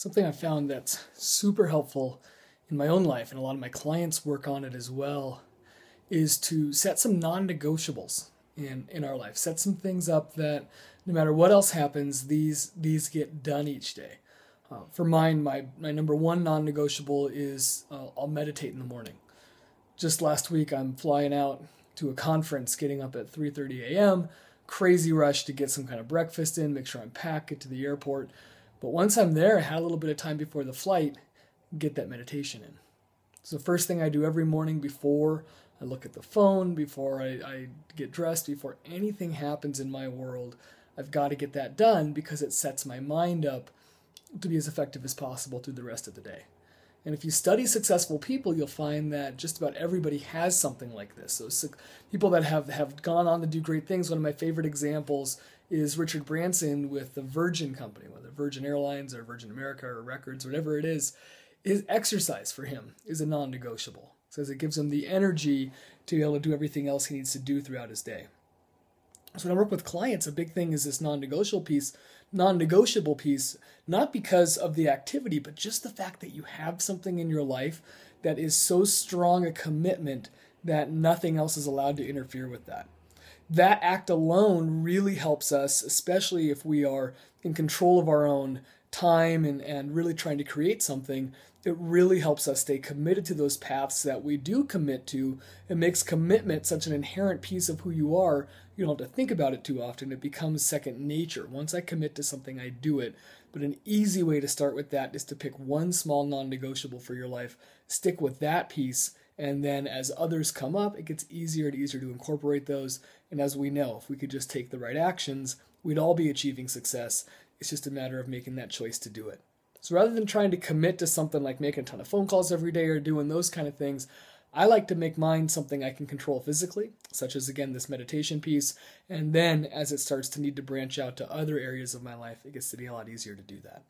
Something I found that's super helpful in my own life, and a lot of my clients work on it as well, is to set some non-negotiables in our life. Set some things up that no matter what else happens, these get done each day. For mine, my number one non-negotiable is I'll meditate in the morning. Just last week, I'm flying out to a conference, getting up at 3:30 a.m., crazy rush to get some kind of breakfast in, make sure I'm packed, get to the airport. But once I'm there, I had a little bit of time before the flight, get that meditation in. So the first thing I do every morning before I look at the phone, before I get dressed, before anything happens in my world, I've got to get that done because it sets my mind up to be as effective as possible through the rest of the day. And if you study successful people, you'll find that just about everybody has something like this. So people that have gone on to do great things, one of my favorite examples is Richard Branson with the Virgin Company, whether Virgin Airlines or Virgin America or Records, whatever it is. His exercise for him is a non-negotiable. Says it gives him the energy to be able to do everything else he needs to do throughout his day. So when I work with clients, a big thing is this non-negotiable piece, not because of the activity, but just the fact that you have something in your life that is so strong a commitment that nothing else is allowed to interfere with that. That act alone really helps us, especially if we are in control of our own time and really trying to create something. It really helps us stay committed to those paths that we do commit to. It makes commitment such an inherent piece of who you are. You don't have to think about it too often. It becomes second nature. Once I commit to something, I do it. But an easy way to start with that is to pick one small non-negotiable for your life, stick with that piece, and then as others come up, it gets easier and easier to incorporate those. And as we know, if we could just take the right actions, we'd all be achieving success. It's just a matter of making that choice to do it. So rather than trying to commit to something like making a ton of phone calls every day or doing those kind of things, I like to make mine something I can control physically, such as, again, this meditation piece. And then as it starts to need to branch out to other areas of my life, it gets to be a lot easier to do that.